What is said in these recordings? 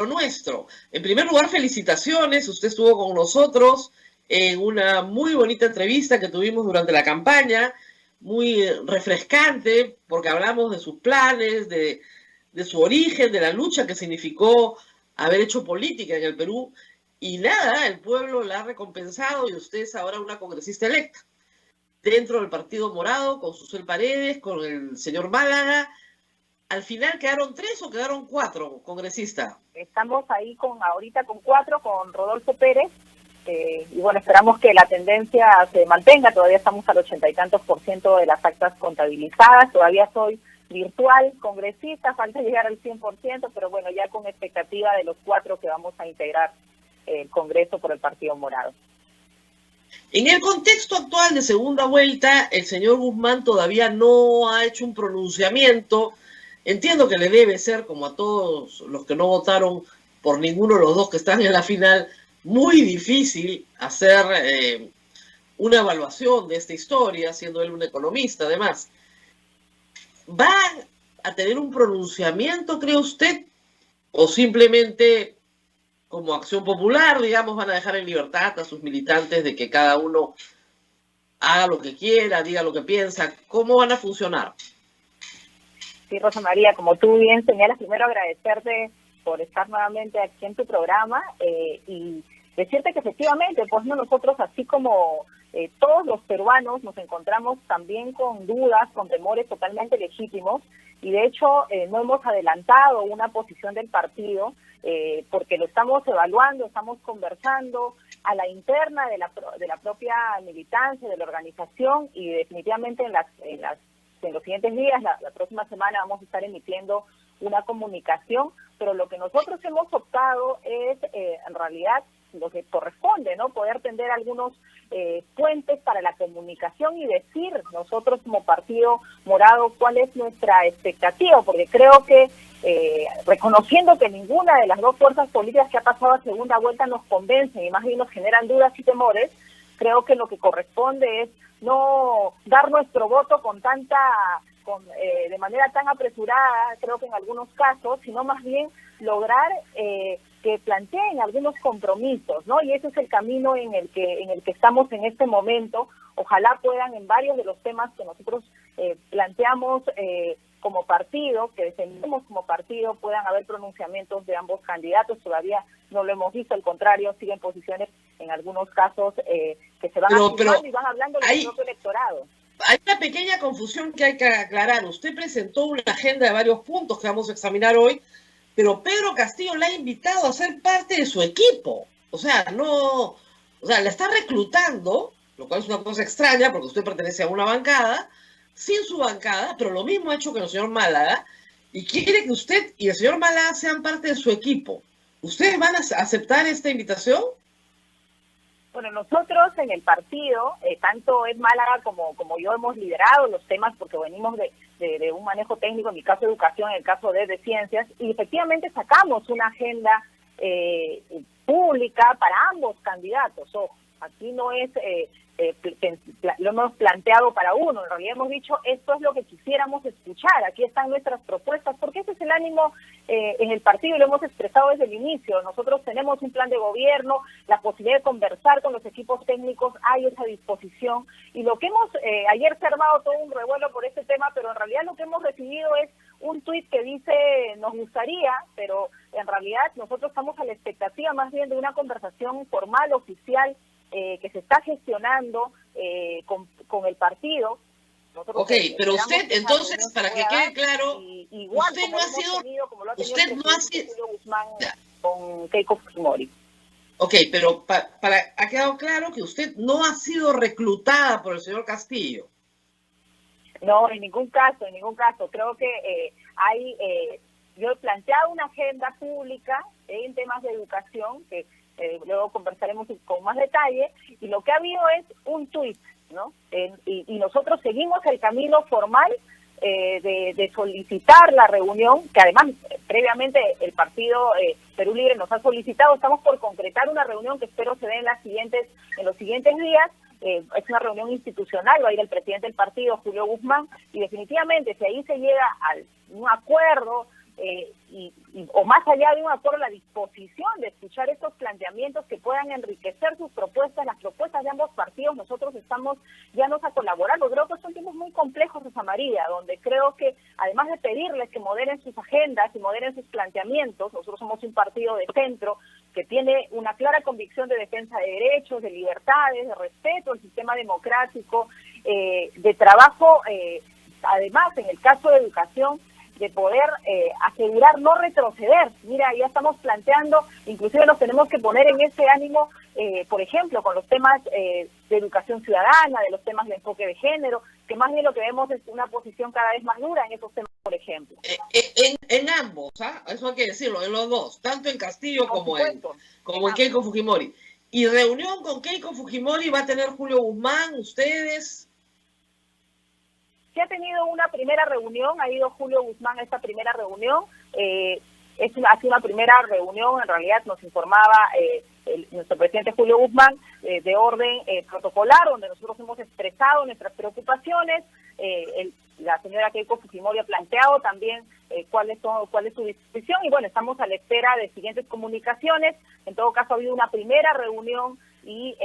nuestro. En primer lugar, felicitaciones. Usted estuvo con nosotros en una muy bonita entrevista que tuvimos durante la campaña, muy refrescante, porque hablamos de sus planes, de su origen, de la lucha que significó haber hecho política en el Perú. Y nada, el pueblo la ha recompensado y usted es ahora una congresista electa dentro del Partido Morado, con Susel Paredes, con el señor Málaga. ¿Al final quedaron 3 o quedaron 4 congresistas? Estamos ahí ahorita con 4, con Rodolfo Pérez, y bueno, esperamos que la tendencia se mantenga. Todavía estamos al 80 y tantos % de las actas contabilizadas. Todavía soy virtual congresista, falta llegar al 100%, pero bueno, ya con expectativa de los 4 que vamos a integrar el Congreso por el Partido Morado. En el contexto actual de segunda vuelta, el señor Guzmán todavía no ha hecho un pronunciamiento. Entiendo que le debe ser, como a todos los que no votaron por ninguno de los dos que están en la final, muy difícil hacer una evaluación de esta historia, siendo él un economista además. ¿Va a tener un pronunciamiento, cree usted? ¿O simplemente, como acción popular, digamos, van a dejar en libertad a sus militantes de que cada uno haga lo que quiera, diga lo que piensa? ¿Cómo van a funcionar? Sí, Rosa María, como tú bien señalas, primero agradecerte por estar nuevamente aquí en tu programa, y decirte que efectivamente, pues no, nosotros así como todos los peruanos nos encontramos también con dudas, con temores totalmente legítimos, y de hecho no hemos adelantado una posición del partido, porque lo estamos evaluando, estamos conversando a la interna de la propia militancia, de la organización, y definitivamente en los siguientes días, la próxima semana, vamos a estar emitiendo una comunicación, pero lo que nosotros hemos optado es, en realidad, lo que corresponde, ¿no? Poder tender algunos puentes para la comunicación y decir nosotros como Partido Morado cuál es nuestra expectativa, porque creo que reconociendo que ninguna de las dos fuerzas políticas que ha pasado a segunda vuelta nos convencen y más bien nos generan dudas y temores, creo que lo que corresponde es no dar nuestro voto de manera tan apresurada, creo que en algunos casos, sino más bien lograr que planteen algunos compromisos, ¿no? Y ese es el camino en el que estamos en este momento. Ojalá puedan, en varios de los temas que nosotros planteamos como partido, que defendemos como partido, puedan haber pronunciamientos de ambos candidatos. Todavía no lo hemos visto, al contrario, siguen posiciones en algunos casos que se van afirmando y van hablando del propio electorado. Hay una pequeña confusión que hay que aclarar. Usted presentó una agenda de varios puntos que vamos a examinar hoy, pero Pedro Castillo la ha invitado a ser parte de su equipo. O sea, la está reclutando, lo cual es una cosa extraña porque usted pertenece a una bancada, sin su bancada, pero lo mismo ha hecho que el señor Málaga, y quiere que usted y el señor Málaga sean parte de su equipo. ¿Ustedes van a aceptar esta invitación? Bueno, nosotros en el partido, tanto Ed Málaga como yo hemos liderado los temas porque venimos de un manejo técnico, en mi caso educación, en el caso de ciencias, y efectivamente sacamos una agenda pública para ambos candidatos. Ojo, aquí no es, lo hemos planteado para uno, en realidad hemos dicho esto es lo que quisiéramos escuchar, aquí están nuestras propuestas, porque ese es el ánimo en el partido y lo hemos expresado desde el inicio. Nosotros tenemos un plan de gobierno, la posibilidad de conversar con los equipos técnicos, hay esa disposición, y lo que ayer se ha armado todo un revuelo por este tema, pero en realidad lo que hemos recibido es un tuit que dice nos gustaría, pero en realidad nosotros estamos a la expectativa más bien de una conversación formal, oficial, que se está gestionando con el partido. Nosotros pero usted, entonces, para que quede claro, igual usted no ha sido... Usted no ha sido... Julio Guzmán con Keiko Fujimori. Pero ha quedado claro que usted no ha sido reclutada por el señor Castillo. No, en ningún caso, en ningún caso. Creo que yo he planteado una agenda pública en temas de educación, que luego conversaremos con más detalle, y lo que ha habido es un tuit, ¿no? Y nosotros seguimos el camino formal de solicitar la reunión, que además previamente el partido Perú Libre nos ha solicitado. Estamos por concretar una reunión que espero se dé en los siguientes días. Es una reunión institucional, va a ir el presidente del partido, Julio Guzmán, y definitivamente si ahí se llega a un acuerdo o más allá de un acuerdo, la disposición de escuchar estos planteamientos que puedan enriquecer sus propuestas, las propuestas de ambos partidos. Nosotros estamos llanos a colaborar. Creo que son tiempos muy complejos, Rosa María, donde creo que además de pedirles que moderen sus agendas y moderen sus planteamientos, nosotros somos un partido de centro que tiene una clara convicción de defensa de derechos, de libertades, de respeto al sistema democrático, de trabajo, además en el caso de educación, de poder asegurar no retroceder. Mira, ya estamos planteando, inclusive nos tenemos que poner en ese ánimo, por ejemplo, con los temas de educación ciudadana, de los temas de enfoque de género, que más bien lo que vemos es una posición cada vez más dura en esos temas, por ejemplo. En ambos, ¿ah? Eso hay que decirlo, en los dos, tanto en Castillo como en Keiko Fujimori. ¿Y reunión con Keiko Fujimori va a tener Julio Guzmán, ustedes? Se ha tenido una primera reunión, ha ido Julio Guzmán a esta primera reunión, ha sido una primera reunión, en realidad nos informaba nuestro presidente Julio Guzmán, de orden protocolar, donde nosotros hemos expresado nuestras preocupaciones. La señora Keiko Fujimori ha planteado también cuál es su disposición, y bueno, estamos a la espera de siguientes comunicaciones. En todo caso, ha habido una primera reunión y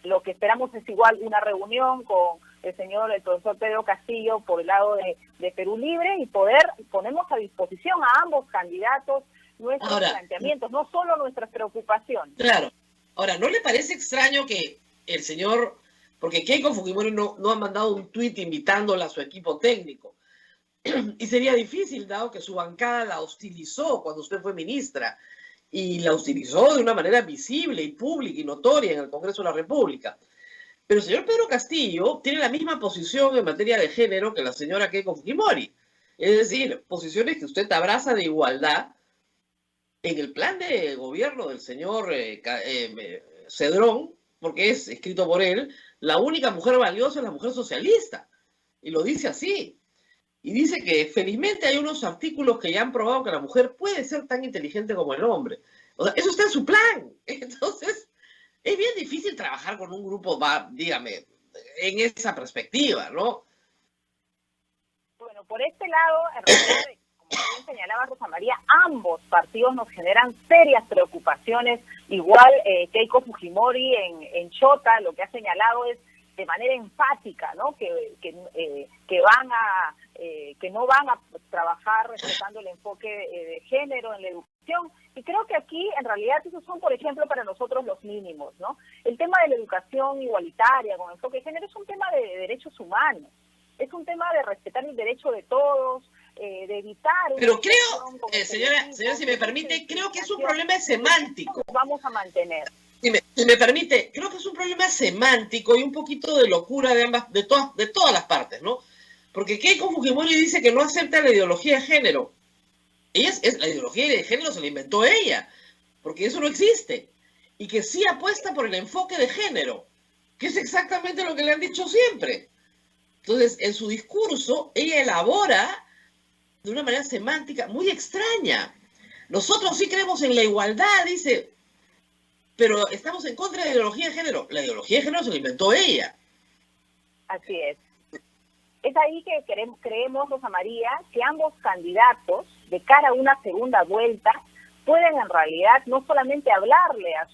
lo que esperamos es igual una reunión con el profesor Pedro Castillo por el lado de Perú Libre, y ponemos a disposición a ambos candidatos nuestros planteamientos, no solo nuestras preocupaciones. Claro. Ahora, ¿no le parece extraño que el señor, porque Keiko Fujimori no ha mandado un tuit invitándola a su equipo técnico, y sería difícil, dado que su bancada la hostilizó cuando usted fue ministra, y la hostilizó de una manera visible y pública y notoria en el Congreso de la República? Pero el señor Pedro Castillo tiene la misma posición en materia de género que la señora Keiko Fujimori. Es decir, posiciones que usted abraza de igualdad. En el plan de gobierno del señor Cedrón, porque es escrito por él, la única mujer valiosa es la mujer socialista. Y lo dice así. Y dice que felizmente hay unos artículos que ya han probado que la mujer puede ser tan inteligente como el hombre. O sea, eso está en su plan. Entonces, es bien difícil trabajar con un grupo, dígame, en esa perspectiva, ¿no? Bueno, por este lado, en realidad, como bien señalaba Rosa María, ambos partidos nos generan serias preocupaciones. Igual Keiko Fujimori en Chota lo que ha señalado es de manera enfática, ¿no? Que no van a trabajar respetando el enfoque de género en la educación. Y creo que aquí, en realidad, esos son, por ejemplo, para nosotros los mínimos, ¿no? El tema de la educación igualitaria con enfoque de género es un tema de derechos humanos, es un tema de respetar el derecho de todos, de evitar... Pero creo, señora, si me permite, creo que es un problema semántico. Vamos a mantener. Si me permite, creo que es un problema semántico y un poquito de locura de todas las partes, ¿no? Porque Keiko Fujimori dice que no acepta la ideología de género. La ideología de género se la inventó ella, porque eso no existe. Y que sí apuesta por el enfoque de género, que es exactamente lo que le han dicho siempre. Entonces, en su discurso, ella elabora de una manera semántica muy extraña. Nosotros sí creemos en la igualdad, dice, pero estamos en contra de la ideología de género. La ideología de género se la inventó ella. Así es. Es ahí que creemos, Rosa María, que ambos candidatos, de cara a una segunda vuelta, pueden en realidad no solamente hablarle a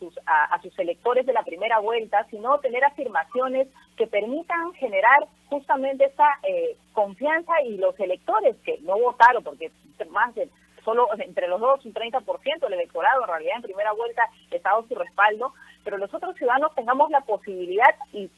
sus electores de la primera vuelta, sino tener afirmaciones que permitan generar justamente esa confianza, y los electores que no votaron, porque más de solo entre los dos un 30% del electorado en realidad en primera vuelta está dado su respaldo, pero los otros ciudadanos tengamos la posibilidad, y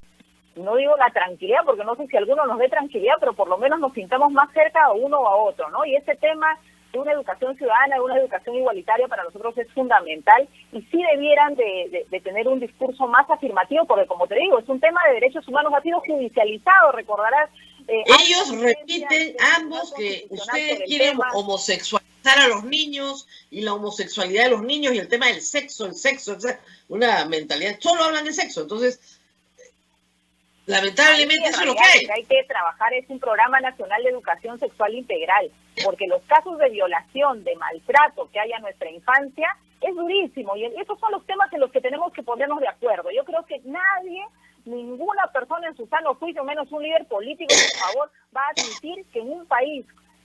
no digo la tranquilidad, porque no sé si alguno nos dé tranquilidad, pero por lo menos nos sintamos más cerca a uno o a otro, ¿no? Y ese tema de una educación ciudadana, de una educación igualitaria, para nosotros es fundamental, y sí debieran de tener un discurso más afirmativo, porque como te digo, es un tema de derechos humanos, ha sido judicializado, recordarás. Ellos repiten ambos que ustedes quieren homosexualizar a los niños, y la homosexualidad de los niños, y el tema del sexo, una mentalidad, solo hablan de sexo. Entonces, lamentablemente eso es lo que hay. Hay que trabajar, es un programa nacional de educación sexual integral, porque los casos de violación, de maltrato que hay a nuestra infancia es durísimo, y esos son los temas en los que tenemos que ponernos de acuerdo. Yo creo que ninguna persona en su sano juicio, menos un líder político, por favor, va a admitir que en un país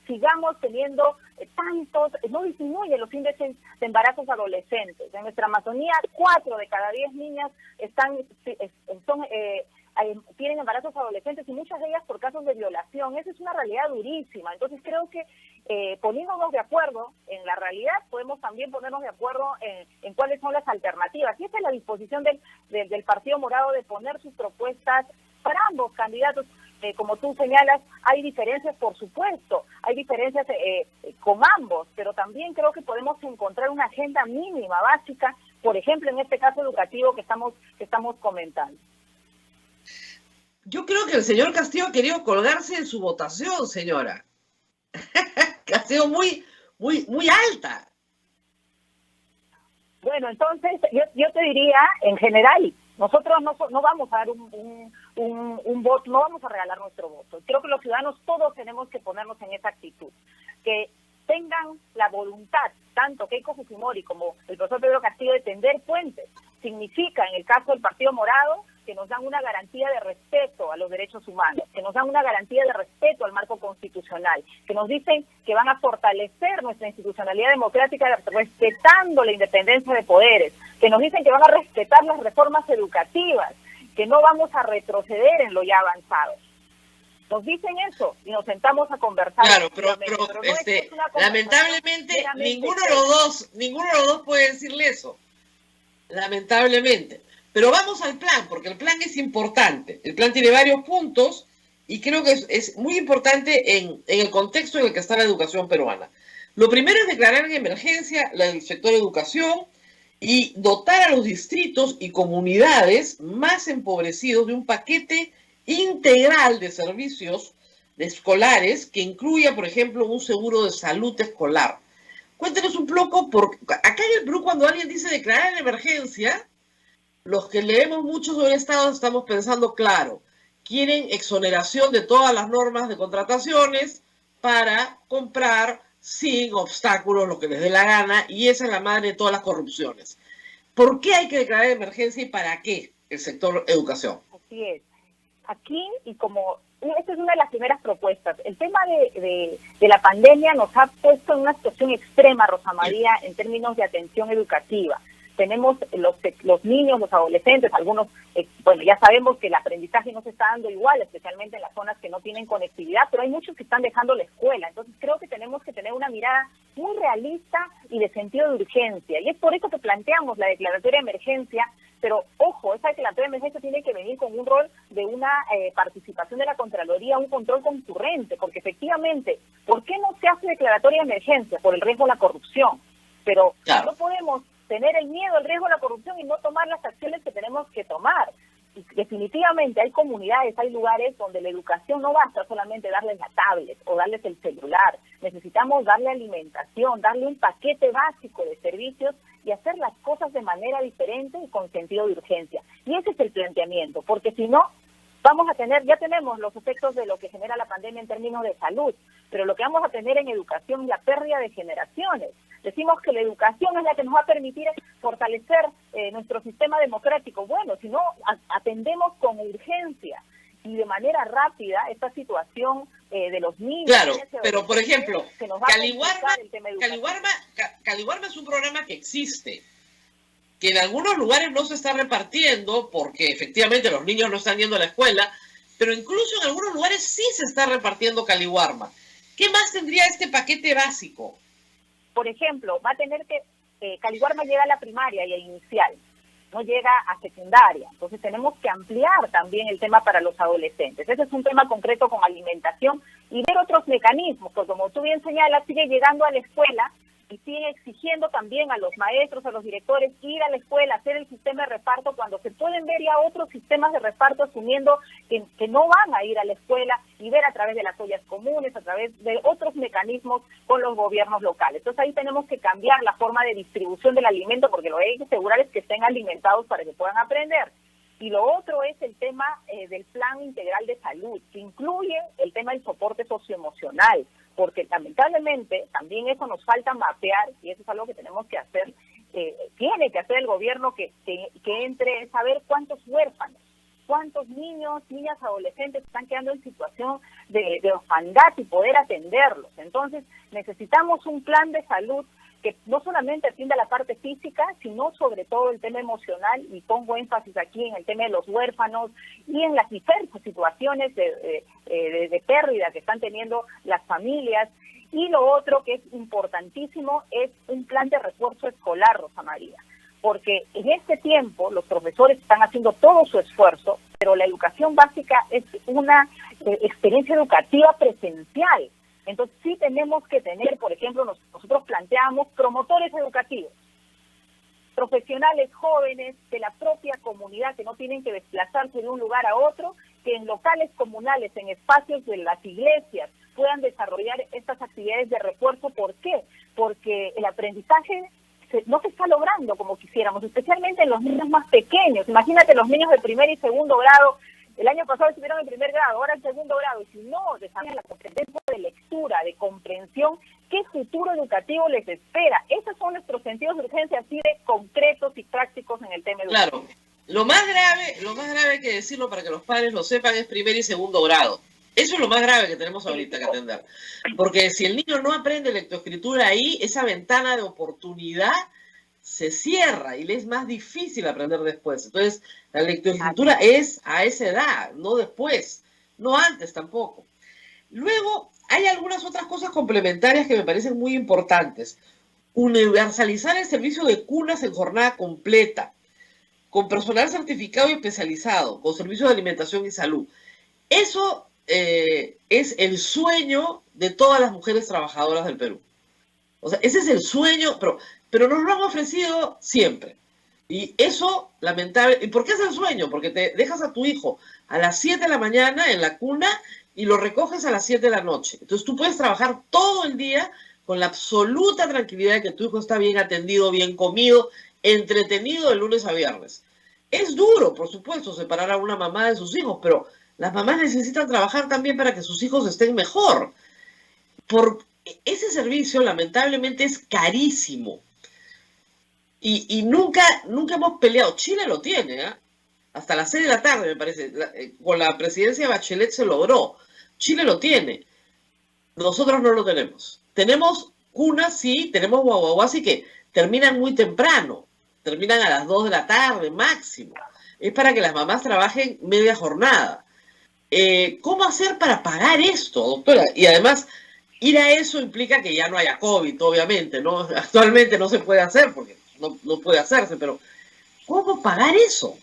sigamos teniendo tantos, no disminuyen los índices de embarazos adolescentes. En nuestra Amazonía, 4 de cada 10 niñas tienen embarazos adolescentes y muchas de ellas por casos de violación. Esa es una realidad durísima. Entonces creo que poniéndonos de acuerdo en la realidad, podemos también ponernos de acuerdo en cuáles son las alternativas. Y esa es la disposición del Partido Morado de poner sus propuestas para ambos candidatos. Como tú señalas, hay diferencias, por supuesto, hay diferencias con ambos, pero también creo que podemos encontrar una agenda mínima, básica, por ejemplo, en este caso educativo que estamos comentando. Yo creo que el señor Castillo ha querido colgarse en su votación, señora. Que ha sido muy alta. Bueno, entonces yo te diría, en general, nosotros no vamos a dar un voto, no vamos a regalar nuestro voto. Creo que los ciudadanos todos tenemos que ponernos en esa actitud, que tengan la voluntad, tanto Keiko Fujimori como el profesor Pedro Castillo, de tender puentes. Significa, en el caso del Partido Morado, que nos dan una garantía de respeto a los derechos humanos, que nos dan una garantía de respeto al marco constitucional, que nos dicen que van a fortalecer nuestra institucionalidad democrática respetando la independencia de poderes, que nos dicen que van a respetar las reformas educativas, que no vamos a retroceder en lo ya avanzado. Nos dicen eso y nos sentamos a conversar. Claro, pero lamentablemente ninguno de los dos puede decirle eso. Lamentablemente. Pero vamos al plan, porque el plan es importante. El plan tiene varios puntos y creo que es muy importante en el contexto en el que está la educación peruana. Lo primero es declarar en emergencia el sector educación y dotar a los distritos y comunidades más empobrecidos de un paquete integral de servicios escolares que incluya, por ejemplo, un seguro de salud escolar. Cuéntenos un poco, porque acá en el Perú, cuando alguien dice declarar en emergencia, los que leemos mucho sobre el Estado estamos pensando, claro, quieren exoneración de todas las normas de contrataciones para comprar sin obstáculos lo que les dé la gana, y esa es la madre de todas las corrupciones. ¿Por qué hay que declarar emergencia y para qué el sector educación? Así es. Aquí, y como esta es una de las primeras propuestas, el tema de la pandemia nos ha puesto en una situación extrema, Rosa María, en términos de atención educativa. Tenemos los niños, los adolescentes, algunos, bueno, ya sabemos que el aprendizaje no se está dando igual, especialmente en las zonas que no tienen conectividad, pero hay muchos que están dejando la escuela. Entonces creo que tenemos que tener una mirada muy realista y de sentido de urgencia. Y es por eso que planteamos la declaratoria de emergencia, pero ojo, esa declaratoria de emergencia tiene que venir con un rol de una participación de la Contraloría, un control concurrente, porque efectivamente, ¿por qué no se hace declaratoria de emergencia? Por el riesgo de la corrupción. Pero claro, no podemos tener el miedo, el riesgo de la corrupción y no tomar las acciones que tenemos que tomar. Y definitivamente hay comunidades, hay lugares donde la educación no basta solamente darles la tablet o darles el celular. Necesitamos darle alimentación, darle un paquete básico de servicios y hacer las cosas de manera diferente y con sentido de urgencia. Y ese es el planteamiento, porque si no, vamos a tener, ya tenemos los efectos de lo que genera la pandemia en términos de salud, pero lo que vamos a tener en educación es la pérdida de generaciones. Decimos que la educación es la que nos va a permitir fortalecer nuestro sistema democrático. Bueno, si no, atendemos con urgencia y de manera rápida esta situación de los niños. Claro, pero por ejemplo, Caliwarma es un programa que existe, que en algunos lugares no se está repartiendo porque efectivamente los niños no están yendo a la escuela, pero incluso en algunos lugares sí se está repartiendo Caliwarma. ¿Qué más tendría este paquete básico? Por ejemplo, va a tener que, Caliwarma llega a la primaria y a inicial, no llega a secundaria. Entonces tenemos que ampliar también el tema para los adolescentes. Ese es un tema concreto con alimentación y ver otros mecanismos, porque como tú bien señalas, sigue llegando a la escuela y sigue exigiendo también a los maestros, a los directores, ir a la escuela, hacer el sistema de reparto, cuando se pueden ver ya otros sistemas de reparto asumiendo que no van a ir a la escuela y ver a través de las ollas comunes, a través de otros mecanismos con los gobiernos locales. Entonces ahí tenemos que cambiar la forma de distribución del alimento, porque lo que hay que asegurar es que estén alimentados para que puedan aprender. Y lo otro es el tema del plan integral de salud, que incluye el tema del soporte socioemocional, porque lamentablemente también eso nos falta mapear, y eso es algo que tenemos que hacer, tiene que hacer el gobierno que entre a saber cuántos huérfanos cuántos niños, niñas, adolescentes están quedando en situación de orfandad y poder atenderlos. Entonces, necesitamos un plan de salud que no solamente atienda la parte física, sino sobre todo el tema emocional, y pongo énfasis aquí en el tema de los huérfanos y en las diversas situaciones de pérdida que están teniendo las familias. Y lo otro que es importantísimo es un plan de refuerzo escolar, Rosa María, porque en este tiempo los profesores están haciendo todo su esfuerzo, pero la educación básica es una experiencia educativa presencial. Entonces sí tenemos que tener, por ejemplo, nosotros planteamos promotores educativos, profesionales jóvenes de la propia comunidad que no tienen que desplazarse de un lugar a otro, que en locales comunales, en espacios de las iglesias, puedan desarrollar estas actividades de refuerzo. ¿Por qué? Porque el aprendizaje no se está logrando como quisiéramos, especialmente en los niños más pequeños. Imagínate los niños de primer y segundo grado. El año pasado estuvieron en primer grado, ahora en segundo grado, y si no desarrollan la competencia de lectura, de comprensión, ¿qué futuro educativo les espera? Esos son nuestros sentidos de urgencia, así de concretos y prácticos en el tema educativo. Claro, lo más grave hay que decirlo para que los padres lo sepan, es primer y segundo grado. Eso es lo más grave que tenemos ahorita que atender. Porque si el niño no aprende lectoescritura ahí, esa ventana de oportunidad se cierra y le es más difícil aprender después. Entonces, la lectoescritura es a esa edad, no después, no antes tampoco. Luego, hay algunas otras cosas complementarias que me parecen muy importantes. Universalizar el servicio de cunas en jornada completa, con personal certificado y especializado, con servicios de alimentación y salud. Eso es el sueño de todas las mujeres trabajadoras del Perú. O sea, ese es el sueño, pero nos lo han ofrecido siempre. Y eso, lamentable. ¿Y por qué es el sueño? Porque te dejas a tu hijo a las 7 de la mañana en la cuna y lo recoges a las 7 de la noche. Entonces tú puedes trabajar todo el día con la absoluta tranquilidad de que tu hijo está bien atendido, bien comido, entretenido de lunes a viernes. Es duro, por supuesto, separar a una mamá de sus hijos, pero las mamás necesitan trabajar también para que sus hijos estén mejor. Ese servicio, lamentablemente, es carísimo. Y nunca hemos peleado. Chile lo tiene, ¿eh? Hasta las 6 de la tarde, me parece. Con la presidencia de Bachelet se logró. Chile lo tiene. Nosotros no lo tenemos. Tenemos cunas, sí, tenemos guaguaguasi que terminan muy temprano. Terminan a las 2 de la tarde, máximo. Es para que las mamás trabajen media jornada. ¿Cómo hacer para pagar esto, doctora? Y además, ir a eso implica que ya no haya COVID, obviamente, ¿no? Actualmente no se puede hacer porque no puede hacerse, pero ¿cómo pagar eso?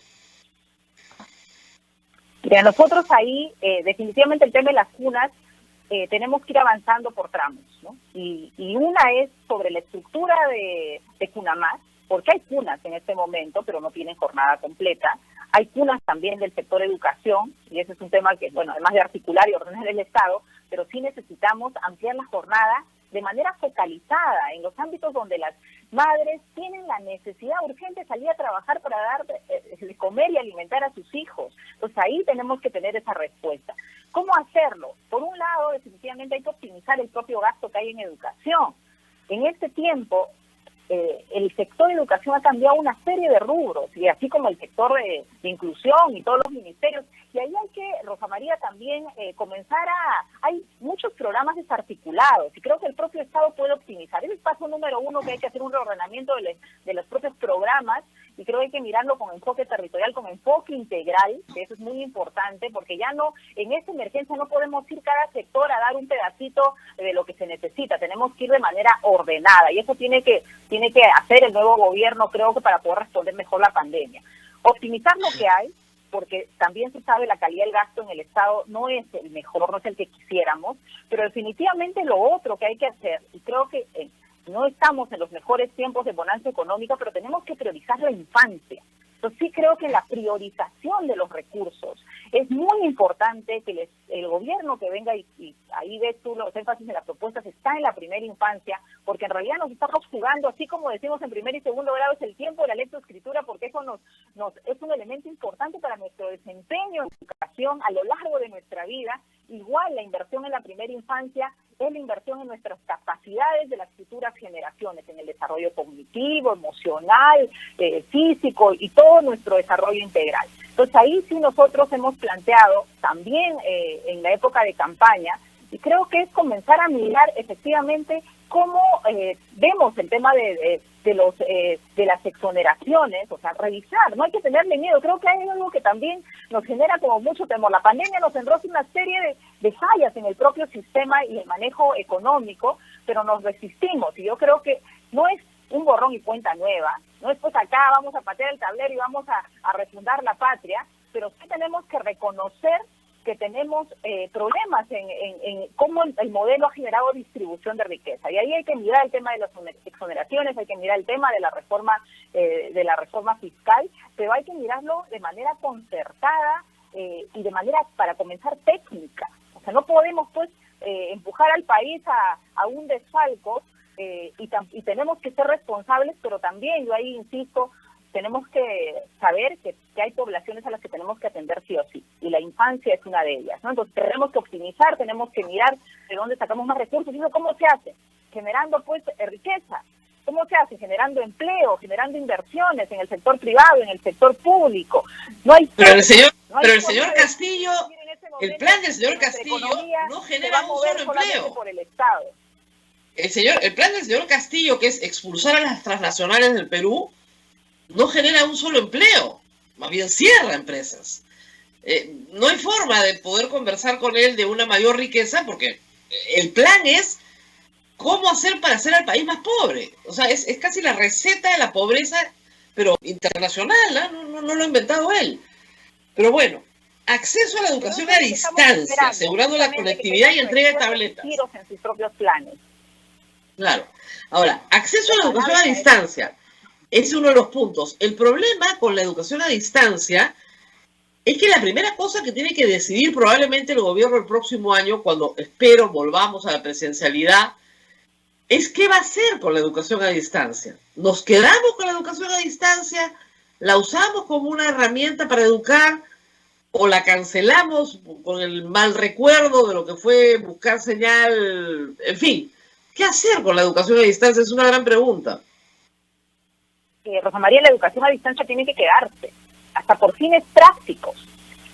Mira, nosotros ahí, definitivamente el tema de las cunas, tenemos que ir avanzando por tramos, ¿no? Y una es sobre la estructura de Cunamás, porque hay cunas en este momento, pero no tienen jornada completa. Hay cunas también del sector educación, y ese es un tema que, bueno, además de articular y ordenar el Estado, pero sí necesitamos ampliar la jornada de manera focalizada en los ámbitos donde las madres tienen la necesidad urgente de salir a trabajar para dar de comer y alimentar a sus hijos. Entonces ahí tenemos que tener esa respuesta. ¿Cómo hacerlo? Por un lado, definitivamente hay que optimizar el propio gasto que hay en educación. En este tiempo, el sector de educación ha cambiado una serie de rubros, y así como el sector de inclusión y todos los ministerios, y ahí hay que, Rosa María, también hay muchos programas desarticulados, y creo que el propio Estado puede optimizar. Es el paso número uno, que hay que hacer un reordenamiento de los propios programas, y creo que hay que mirarlo con enfoque territorial, con enfoque integral, que eso es muy importante, porque ya no, en esta emergencia no podemos ir cada sector a dar un pedacito de lo que se necesita, tenemos que ir de manera ordenada, y eso tiene que hacer el nuevo gobierno, creo que para poder responder mejor la pandemia. Optimizar lo que hay, porque también se sabe la calidad del gasto en el Estado no es el mejor, no es el que quisiéramos, pero definitivamente lo otro que hay que hacer, y creo que no estamos en los mejores tiempos de bonanza económica, pero tenemos que priorizar la infancia. Entonces sí creo que la priorización de los recursos es muy importante, que el gobierno que venga, y ahí ves tú los énfasis de las propuestas, está en la primera infancia, porque en realidad nos estamos jugando, así como decimos en primer y segundo grado, es el tiempo de la lectoescritura, porque eso es un elemento importante para nuestro desempeño en educación a lo largo de nuestra vida. Igual la inversión en la primera infancia es la inversión en nuestras capacidades de las futuras generaciones, en el desarrollo cognitivo, emocional, físico y todo nuestro desarrollo integral. Entonces ahí sí nosotros hemos planteado también en la época de campaña, y creo que es comenzar a mirar efectivamente cómo vemos el tema de las exoneraciones, o sea, revisar, no hay que tenerle miedo. Creo que hay algo que también nos genera como mucho temor. La pandemia nos enrosca una serie de fallas en el propio sistema y el manejo económico, pero nos resistimos, y yo creo que no es un borrón y cuenta nueva, no es pues acá vamos a patear el tablero y vamos a refundar la patria, pero sí tenemos que reconocer que tenemos problemas en cómo el modelo ha generado distribución de riqueza. Y ahí hay que mirar el tema de las exoneraciones, hay que mirar el tema de la reforma fiscal, pero hay que mirarlo de manera concertada y de manera, para comenzar, técnica. O sea, no podemos pues empujar al país a un desfalco y tenemos que ser responsables, pero también, yo ahí insisto, tenemos que saber que hay poblaciones a las que tenemos que atender sí o sí, y la infancia es una de ellas, ¿no? Entonces tenemos que optimizar, tenemos que mirar de dónde sacamos más recursos, y ¿cómo se hace? Generando pues riqueza. ¿Cómo se hace? Generando empleo, generando inversiones en el sector privado, en el sector público. No hay pero el señor Castillo, el plan del señor Castillo no genera un solo empleo. Por el Estado. El plan del señor Castillo, que es expulsar a las transnacionales del Perú, no genera un solo empleo, más bien cierra empresas. No hay forma de poder conversar con él de una mayor riqueza, porque el plan es cómo hacer para hacer al país más pobre. O sea, es casi la receta de la pobreza, pero internacional, ¿no? No lo ha inventado él. Pero bueno, acceso a la educación a distancia, asegurando la conectividad y entrega de tabletas. En sus propios planes. Claro. Ahora, acceso a la educación a distancia es uno de los puntos. El problema con la educación a distancia es que la primera cosa que tiene que decidir probablemente el gobierno el próximo año, cuando espero volvamos a la presencialidad, es qué va a hacer con la educación a distancia. ¿Nos quedamos con la educación a distancia? ¿La usamos como una herramienta para educar? ¿O la cancelamos con el mal recuerdo de lo que fue buscar señal? En fin, ¿qué hacer con la educación a distancia? Es una gran pregunta. Rosa María, la educación a distancia tiene que quedarse, hasta por fines prácticos.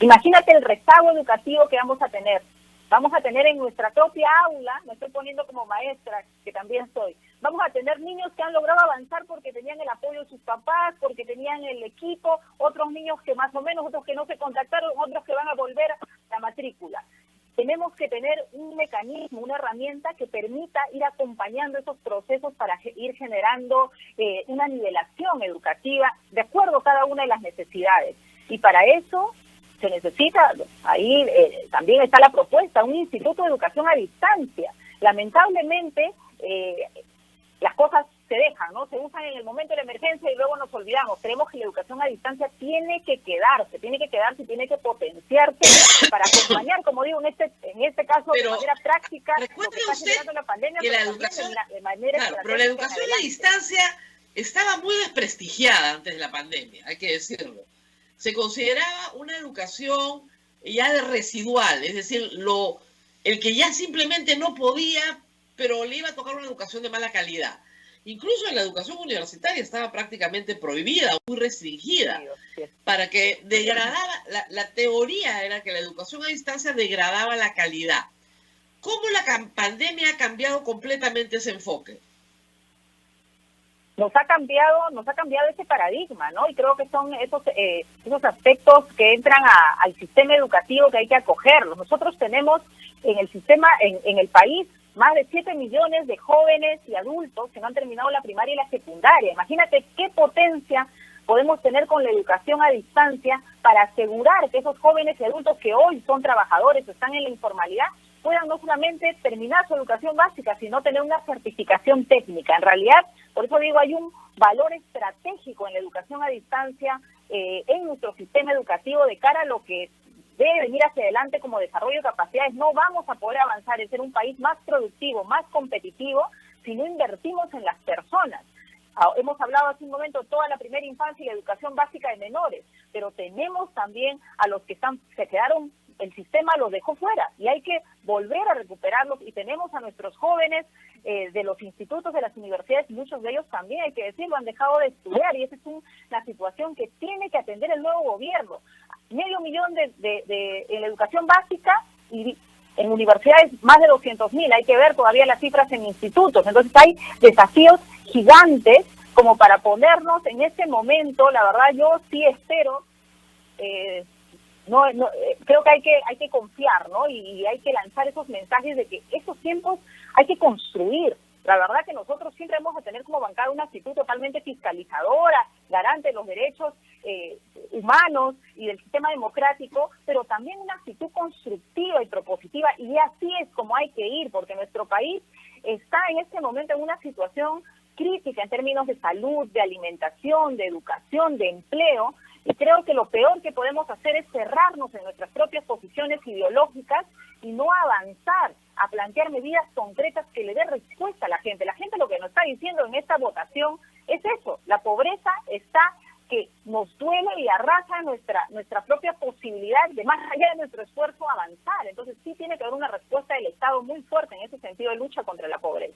Imagínate el rezago educativo que vamos a tener. Vamos a tener en nuestra propia aula, me estoy poniendo como maestra, que también soy, vamos a tener niños que han logrado avanzar porque tenían el apoyo de sus papás, porque tenían el equipo, otros niños que más o menos, otros que no se contactaron, otros que van a volver a la matrícula. Tenemos que tener un mecanismo, una herramienta que permita ir acompañando esos procesos para ir generando una nivelación educativa de acuerdo a cada una de las necesidades. Y para eso se necesita, ahí también está la propuesta, un instituto de educación a distancia. Lamentablemente, las cosas se dejan, ¿no? Se usan en el momento de la emergencia y luego nos olvidamos. Creemos que la educación a distancia tiene que quedarse y tiene que potenciarse para acompañar, como digo, en este caso, pero de manera práctica, lo que está generando la pandemia. Que la educación, pero la educación a distancia estaba muy desprestigiada antes de la pandemia, hay que decirlo. Se consideraba una educación ya de residual, es decir, el que ya simplemente no podía, pero le iba a tocar una educación de mala calidad. Incluso en la educación universitaria estaba prácticamente prohibida, muy restringida, para que degradaba, la teoría era que la educación a distancia degradaba la calidad. ¿Cómo la pandemia ha cambiado completamente ese enfoque? Nos ha cambiado ese paradigma, ¿no? Y creo que son esos aspectos que entran al sistema educativo que hay que acogerlos. Nosotros tenemos en el sistema, en el país, más de 7 millones de jóvenes y adultos que no han terminado la primaria y la secundaria. Imagínate qué potencia podemos tener con la educación a distancia para asegurar que esos jóvenes y adultos que hoy son trabajadores o están en la informalidad puedan no solamente terminar su educación básica, sino tener una certificación técnica. En realidad, por eso digo, hay un valor estratégico en la educación a distancia en nuestro sistema educativo de cara a lo que debe venir hacia adelante como desarrollo de capacidades. No vamos a poder avanzar en ser un país más productivo, más competitivo, si no invertimos en las personas. Hemos hablado hace un momento toda la primera infancia y la educación básica de menores, pero tenemos también a los que se quedaron, el sistema los dejó fuera y hay que volver a recuperarlos, y tenemos a nuestros jóvenes de los institutos, de las universidades, muchos de ellos también, hay que decirlo, han dejado de estudiar, y esa es una situación que tiene que atender el nuevo gobierno. 500.000 en la educación básica y en universidades más de 200.000. Hay que ver todavía las cifras en institutos. Entonces hay desafíos gigantes como para ponernos en este momento. La verdad, yo sí espero, creo que hay que confiar, ¿no? Y hay que lanzar esos mensajes de que estos tiempos hay que construir. La verdad que nosotros siempre vamos a tener como bancada una actitud totalmente fiscalizadora, garante de los derechos humanos y del sistema democrático, pero también una actitud constructiva y propositiva, y así es como hay que ir, porque nuestro país está en este momento en una situación crítica en términos de salud, de alimentación, de educación, de empleo, y creo que lo peor que podemos hacer es cerrarnos en nuestras propias posiciones ideológicas y no avanzar a plantear medidas concretas que le dé respuesta a la gente. La gente lo que nos está diciendo en esta votación es eso: la pobreza está que nos duele y arrasa nuestra propia posibilidad de, más allá de nuestro esfuerzo, avanzar. Entonces sí tiene que haber una respuesta del Estado muy fuerte en ese sentido de lucha contra la pobreza.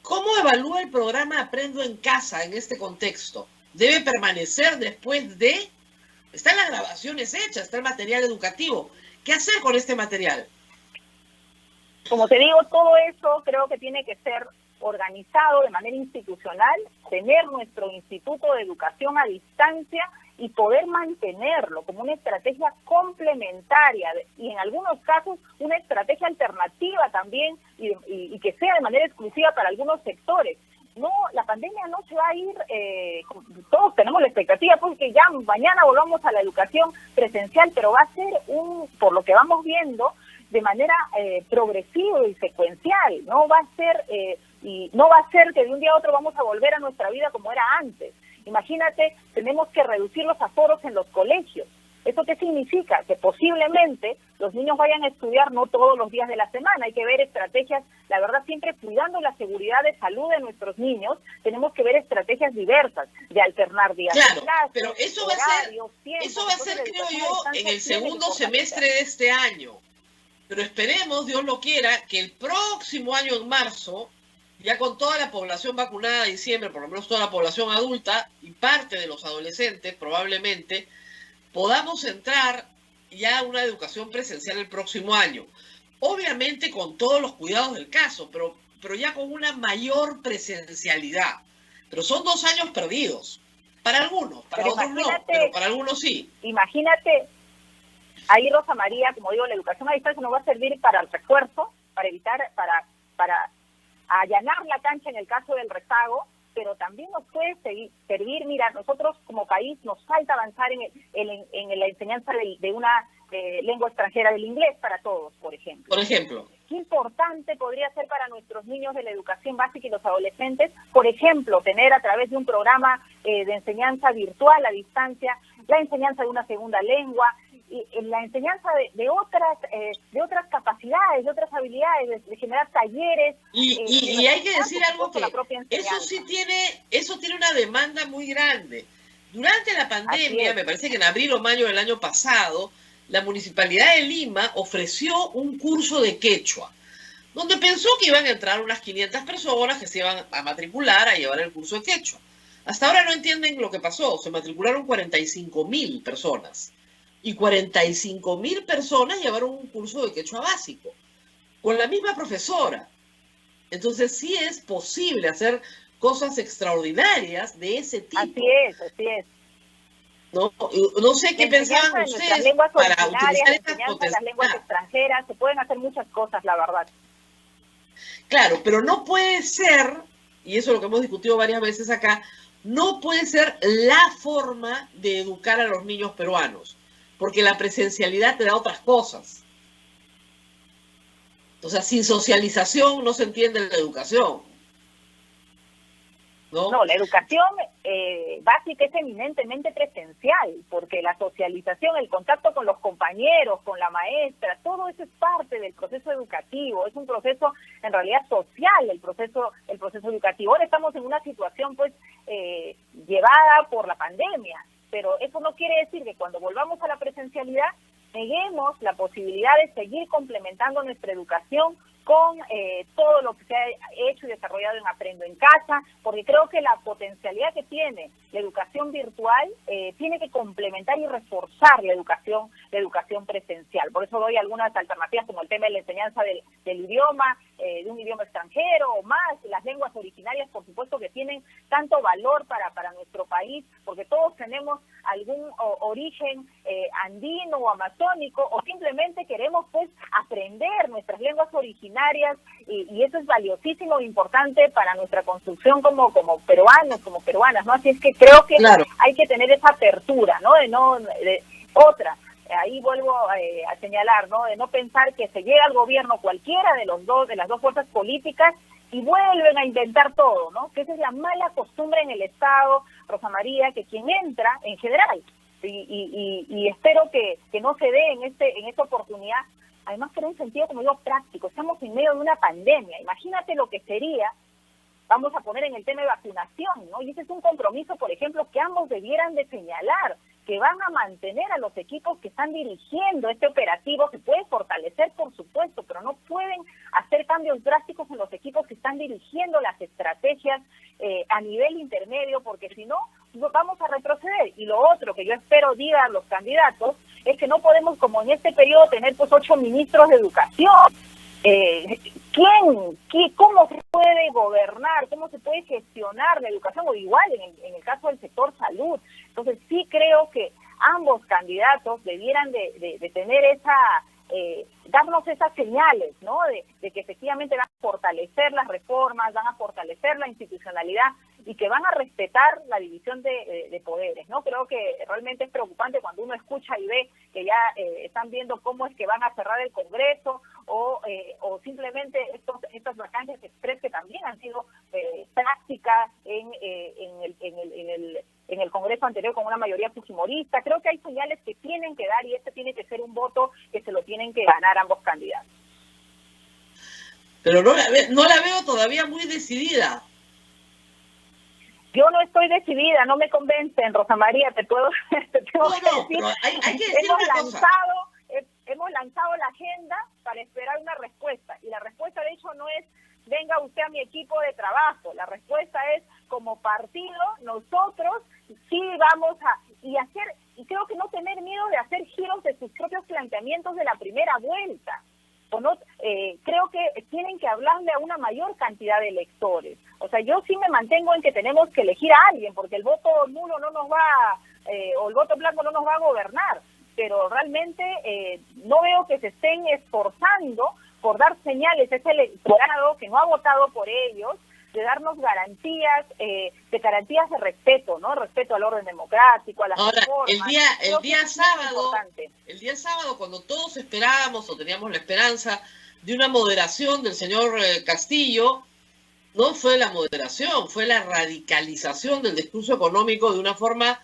¿Cómo evalúa el programa Aprendo en Casa en este contexto? ¿Debe permanecer después de...? Están las grabaciones hechas, está el material educativo. ¿Qué hacer con este material? Como te digo, todo eso creo que tiene que ser organizado de manera institucional, tener nuestro Instituto de Educación a Distancia y poder mantenerlo como una estrategia complementaria y en algunos casos una estrategia alternativa también y que sea de manera exclusiva para algunos sectores. No, la pandemia no se va a ir, todos tenemos la expectativa porque ya mañana volvamos a la educación presencial, pero va a ser por lo que vamos viendo, de manera progresiva y secuencial. No va a ser que de un día a otro vamos a volver a nuestra vida como era antes. Imagínate, tenemos que reducir los aforos en los colegios. ¿Eso qué significa? Que posiblemente los niños vayan a estudiar no todos los días de la semana. Hay que ver estrategias, la verdad, siempre cuidando la seguridad de salud de nuestros niños. Tenemos que ver estrategias diversas de alternar días de clase, pero eso va a ser, creo yo, en el segundo semestre de este año. Pero esperemos, Dios lo quiera, que el próximo año en marzo, ya con toda la población vacunada en diciembre, por lo menos toda la población adulta y parte de los adolescentes probablemente, podamos entrar ya a una educación presencial el próximo año. Obviamente con todos los cuidados del caso, pero ya con una mayor presencialidad. Pero son 2 años perdidos. Para algunos, para otros no, pero para algunos sí. Imagínate, ahí Rosa María, como digo, la educación a distancia nos va a servir para el refuerzo, para evitar, para allanar la cancha en el caso del rezago, pero también nos puede servir, mira, nosotros como país nos falta avanzar en la enseñanza de una lengua extranjera, del inglés para todos, por ejemplo. Por ejemplo. Qué importante podría ser para nuestros niños de la educación básica y los adolescentes, por ejemplo, tener a través de un programa de enseñanza virtual a distancia, la enseñanza de una segunda lengua, y la enseñanza de otras capacidades, de otras habilidades, de generar talleres. Y hay que decir algo que eso tiene una demanda muy grande. Durante la pandemia, me parece que en abril o mayo del año pasado, la Municipalidad de Lima ofreció un curso de quechua, donde pensó que iban a entrar unas 500 personas que se iban a matricular a llevar el curso de quechua. Hasta ahora no entienden lo que pasó. Se matricularon 45.000 personas. Y 45.000 personas llevaron un curso de quechua básico, con la misma profesora. Entonces sí es posible hacer cosas extraordinarias de ese tipo. Así es. No sé qué pensaban ustedes para utilizar estas potencias. Las lenguas extranjeras, se pueden hacer muchas cosas, la verdad. Claro, pero no puede ser, y eso es lo que hemos discutido varias veces acá, no puede ser la forma de educar a los niños peruanos, porque la presencialidad te da otras cosas. O sea, sin socialización no se entiende la educación. No, la educación básica es eminentemente presencial, porque la socialización, el contacto con los compañeros, con la maestra, todo eso es parte del proceso educativo, es un proceso en realidad social, el proceso educativo. Ahora estamos en una situación pues llevada por la pandemia, pero eso no quiere decir que cuando volvamos a la presencialidad neguemos la posibilidad de seguir complementando nuestra educación con todo lo que se ha hecho y desarrollado en Aprendo en Casa, porque creo que la potencialidad que tiene la educación virtual tiene que complementar y reforzar la educación presencial. Por eso doy algunas alternativas, como el tema de la enseñanza del idioma, de un idioma extranjero o más, las lenguas originarias, por supuesto, que tienen tanto valor para nuestro país, porque todos tenemos algún origen andino o amazónico, o simplemente queremos pues aprender nuestras lenguas originarias, y eso es valiosísimo e importante para nuestra construcción como peruanos, como peruanas, ¿no? Así es que creo que Claro. hay que tener esa apertura, ¿no? Otra, ahí vuelvo a señalar, ¿no? De no pensar que se llega al gobierno cualquiera de las dos fuerzas políticas y vuelven a inventar todo, ¿no? Que esa es la mala costumbre en el Estado, Rosa María, que quien entra en general, y espero que no se dé en esta oportunidad, además que en un sentido, como digo, práctico. Estamos en medio de una pandemia, imagínate lo que sería, vamos a poner en el tema de vacunación, ¿no? Y ese es un compromiso, por ejemplo, que ambos debieran de señalar, que van a mantener a los equipos que están dirigiendo este operativo. Se puede fortalecer, por supuesto, pero no pueden hacer cambios drásticos en los equipos que están dirigiendo las estrategias a nivel intermedio, porque si no, vamos a retroceder. Y lo otro que yo espero digan los candidatos es que no podemos, como en este periodo, tener pues 8 ministros de educación. ¿Cómo se puede gobernar, cómo se puede gestionar la educación, o igual en el caso del sector salud? Entonces sí creo que ambos candidatos debieran de tener darnos esas señales, ¿no? De que efectivamente van a fortalecer las reformas, van a fortalecer la institucionalidad y que van a respetar la división de poderes, ¿no? Creo que realmente es preocupante cuando uno escucha y ve que ya están viendo cómo es que van a cerrar el Congreso, o simplemente estas vacancias express que también han sido prácticas en el Congreso anterior con una mayoría fujimorista. Creo que hay señales que tienen que dar, y este tiene que ser un voto que se lo tienen que ganar ambos candidatos. Pero no la veo todavía muy decidida. Yo no estoy decidida, no me convencen, Rosa María, te tengo que decir. Pero hay que decir una cosa. Hemos lanzado la agenda para esperar una respuesta, y la respuesta de hecho no es venga usted a mi equipo de trabajo, la respuesta es como partido nosotros sí vamos a hacer, y creo que no tener miedo de hacer giros de sus propios planteamientos de la primera vuelta. Creo que tienen que hablarle a una mayor cantidad de electores. O sea, yo sí me mantengo en que tenemos que elegir a alguien, porque el voto nulo no nos va, o el voto blanco no nos va a gobernar, pero realmente no veo que se estén esforzando por dar señales a ese electorado que no ha votado por ellos, de darnos garantías de respeto, ¿no? Respeto al orden democrático, a las reformas. El día sábado, cuando todos esperábamos o teníamos la esperanza de una moderación del señor Castillo, no fue la moderación, fue la radicalización del discurso económico de una forma,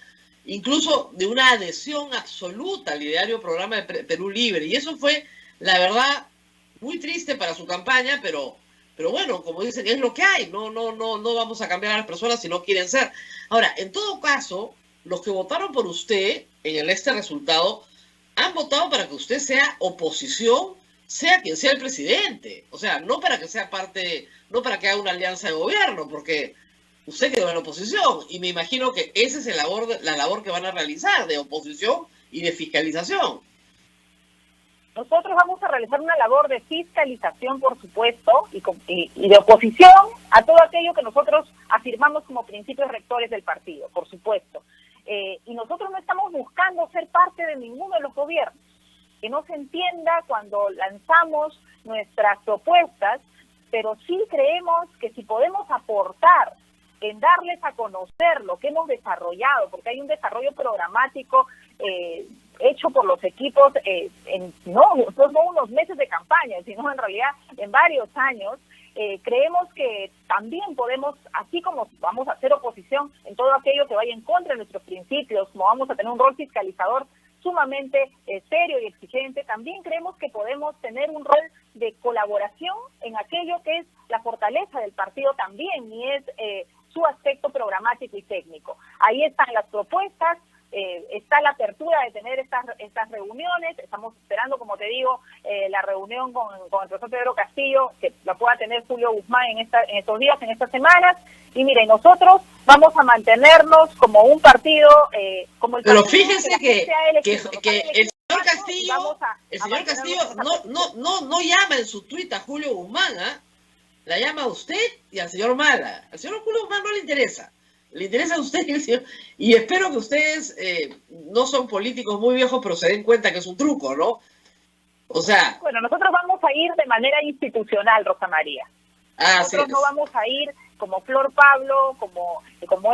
incluso de una adhesión absoluta al ideario programa de Perú Libre. Y eso fue, la verdad, muy triste para su campaña, pero bueno, como dicen, es lo que hay. No vamos a cambiar a las personas si no quieren ser. Ahora, en todo caso, los que votaron por usted en este resultado han votado para que usted sea oposición, sea quien sea el presidente. O sea, no para que sea parte, no para que haga una alianza de gobierno, porque usted quedó en la oposición, y me imagino que esa es la labor que van a realizar, de oposición y de fiscalización. Nosotros vamos a realizar una labor de fiscalización, por supuesto, y de oposición a todo aquello que nosotros afirmamos como principios rectores del partido, por supuesto. Y nosotros no estamos buscando ser parte de ninguno de los gobiernos. Que no se entienda cuando lanzamos nuestras propuestas, pero sí creemos que si podemos aportar en darles a conocer lo que hemos desarrollado, porque hay un desarrollo programático hecho por los equipos no unos meses de campaña, sino en realidad en varios años. Creemos que también podemos, así como vamos a hacer oposición en todo aquello que vaya en contra de nuestros principios, como vamos a tener un rol fiscalizador sumamente serio y exigente, también creemos que podemos tener un rol de colaboración en aquello que es la fortaleza del partido también, y es su aspecto programático y técnico. Ahí están las propuestas, está la apertura de tener estas reuniones. Estamos esperando, como te digo, la reunión con el profesor Pedro Castillo, que la pueda tener Julio Guzmán en estos días, en estas semanas. Y miren, nosotros vamos a mantenernos como un partido, como el Pero partido fíjense que el señor Castillo no llama en su tuit a Julio Guzmán, ¿ah? La llama a usted y al señor Mala. Al señor Julio Guzmán no le interesa. Le interesa a usted y el señor. Y espero que ustedes no son políticos muy viejos, pero se den cuenta que es un truco, ¿no? O sea. Bueno, nosotros vamos a ir de manera institucional, Rosa María. Nosotros no vamos a ir como Flor Pablo, como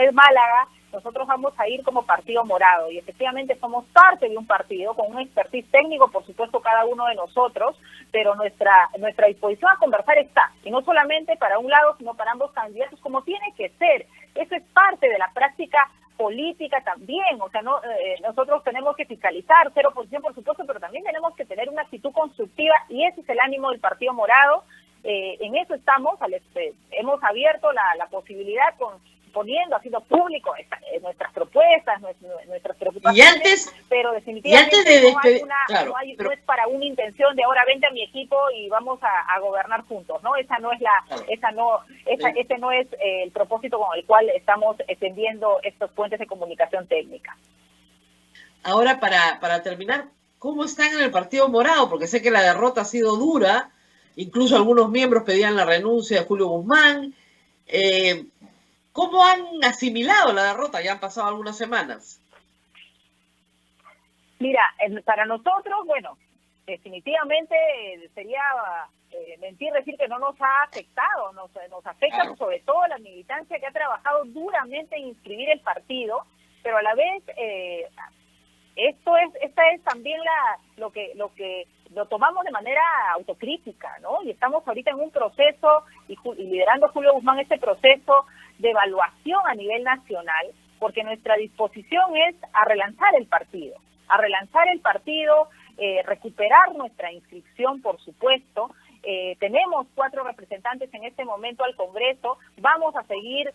es Málaga. Nosotros vamos a ir como Partido Morado y efectivamente somos parte de un partido con un expertise técnico, por supuesto, cada uno de nosotros, pero nuestra disposición a conversar está, y no solamente para un lado, sino para ambos candidatos, como tiene que ser. Eso es parte de la práctica política también, o sea, nosotros tenemos que fiscalizar, cero oposición, por supuesto, pero también tenemos que tener una actitud constructiva y ese es el ánimo del Partido Morado. En eso estamos, hemos abierto la posibilidad poniendo, haciendo público nuestras propuestas, nuestras preocupaciones, pero definitivamente no es para una intención de ahora vente a mi equipo y vamos a gobernar juntos, ¿no? Ese no es el propósito con el cual estamos extendiendo estos puentes de comunicación técnica. Ahora, para terminar, ¿cómo están en el Partido Morado? Porque sé que la derrota ha sido dura, incluso algunos miembros pedían la renuncia de Julio Guzmán. ¿Cómo han asimilado la derrota? Ya han pasado algunas semanas. Mira, para nosotros, bueno, definitivamente sería mentir decir que no nos ha afectado, nos afecta claro. Sobre todo la militancia que ha trabajado duramente en inscribir el partido, pero a la vez esta es también lo tomamos de manera autocrítica, ¿no? Y estamos ahorita en un proceso, y liderando Julio Guzmán este proceso de evaluación a nivel nacional, porque nuestra disposición es a relanzar el partido, recuperar nuestra inscripción, por supuesto. Tenemos 4 representantes en este momento al Congreso, vamos a seguir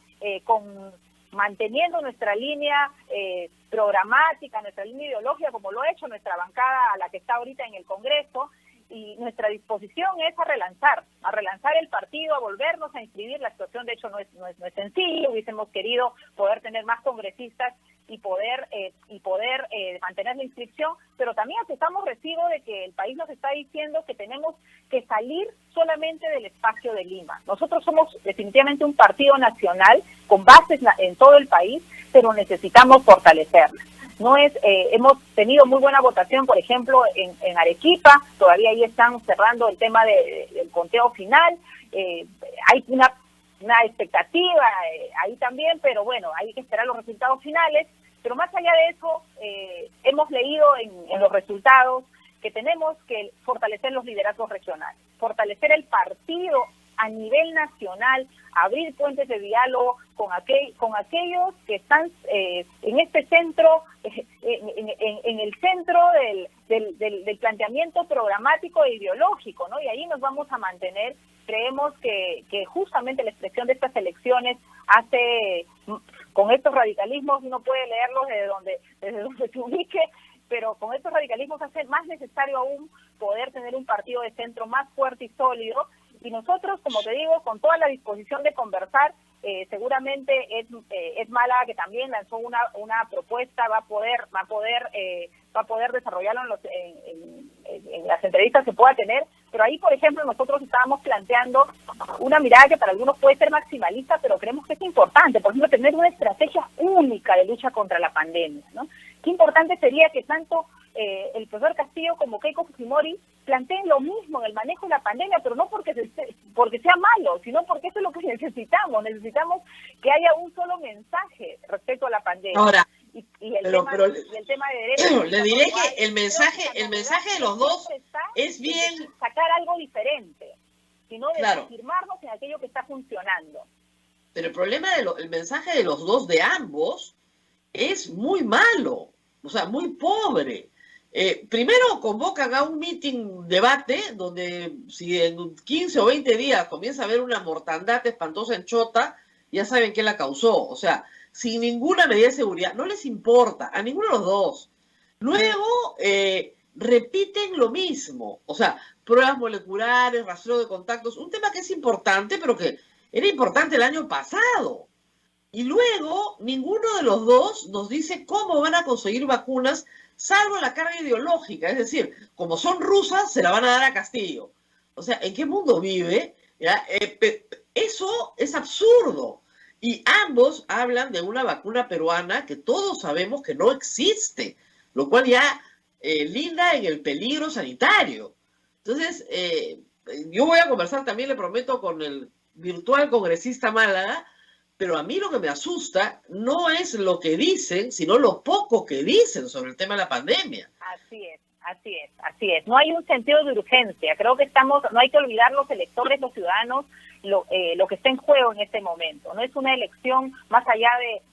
manteniendo nuestra línea programática, nuestra línea ideológica, como lo ha hecho nuestra bancada, a la que está ahorita en el Congreso, y nuestra disposición es a relanzar el partido, a volvernos a inscribir. La situación, de hecho, no es sencilla. Hubiésemos querido poder tener más congresistas y poder mantener la inscripción, pero también aceptamos recibo de que el país nos está diciendo que tenemos que salir solamente del espacio de Lima. Nosotros somos definitivamente un partido nacional con bases en todo el país, pero necesitamos fortalecerla. Hemos tenido muy buena votación, por ejemplo, en Arequipa, todavía ahí están cerrando el tema del conteo final, hay una expectativa ahí también, pero bueno, hay que esperar los resultados finales, pero más allá de eso, hemos leído en los resultados que tenemos que fortalecer los liderazgos regionales, fortalecer el partido a nivel nacional, abrir puentes de diálogo con aquellos que están en este centro, en el centro del planteamiento programático e ideológico, ¿no? Y ahí nos vamos a mantener. Creemos que justamente la expresión de estas elecciones con estos radicalismos, uno puede leerlos desde donde se ubique, pero con estos radicalismos hace más necesario aún poder tener un partido de centro más fuerte y sólido. Y nosotros, como te digo, con toda la disposición de conversar, seguramente es Málaga, que también lanzó una propuesta, va a poder desarrollarlo en las entrevistas que pueda tener, pero ahí, por ejemplo, nosotros estábamos planteando una mirada que para algunos puede ser maximalista, pero creemos que es importante, por ejemplo, tener una estrategia única de lucha contra la pandemia, ¿no? Qué importante sería que tanto el profesor Castillo como Keiko Fujimori planteen lo mismo en el manejo de la pandemia, pero no porque sea malo, sino porque eso es lo que necesitamos que haya un solo mensaje respecto a la pandemia. Ahora, y el tema de derechos. Le diré que el mensaje de los dos es bien sacar algo diferente, sino de afirmarnos en aquello que está funcionando. Pero el problema el mensaje de los dos, de ambos, es muy malo, o sea, muy pobre. Primero convocan a un debate, donde si en 15 o 20 días comienza a haber una mortandad espantosa en Chota, ya saben quién la causó. O sea, sin ninguna medida de seguridad. No les importa, a ninguno de los dos. Luego repiten lo mismo, o sea, pruebas moleculares, rastreo de contactos, un tema que es importante, pero que era importante el año pasado. Y luego ninguno de los dos nos dice cómo van a conseguir vacunas, salvo la carga ideológica, es decir, como son rusas, se la van a dar a Castillo. O sea, ¿en qué mundo vive? ¿Ya? Eso es absurdo. Y ambos hablan de una vacuna peruana que todos sabemos que no existe, lo cual ya linda en el peligro sanitario. Entonces, yo voy a conversar también, le prometo, con el virtual congresista Málaga, pero a mí lo que me asusta no es lo que dicen, sino lo poco que dicen sobre el tema de la pandemia. Así es. Así es, así es. No hay un sentido de urgencia. Creo que no hay que olvidar los electores, los ciudadanos, lo que está en juego en este momento. No es una elección más allá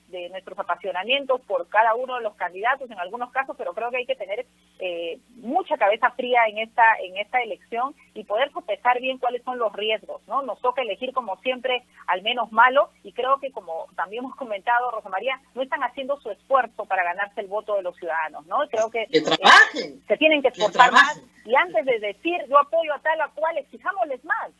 de nuestros apasionamientos por cada uno de los candidatos en algunos casos, pero creo que hay que tener mucha cabeza fría en esta elección y poder sopesar bien cuáles son los riesgos, ¿no? Nos toca elegir como siempre al menos malo y creo que como también hemos comentado, Rosa María, no están haciendo su esfuerzo para ganarse el voto de los ciudadanos, ¿no? Creo que trabajen, se tienen que esforzar más y antes de decir yo apoyo a tal o cual, exijámosles más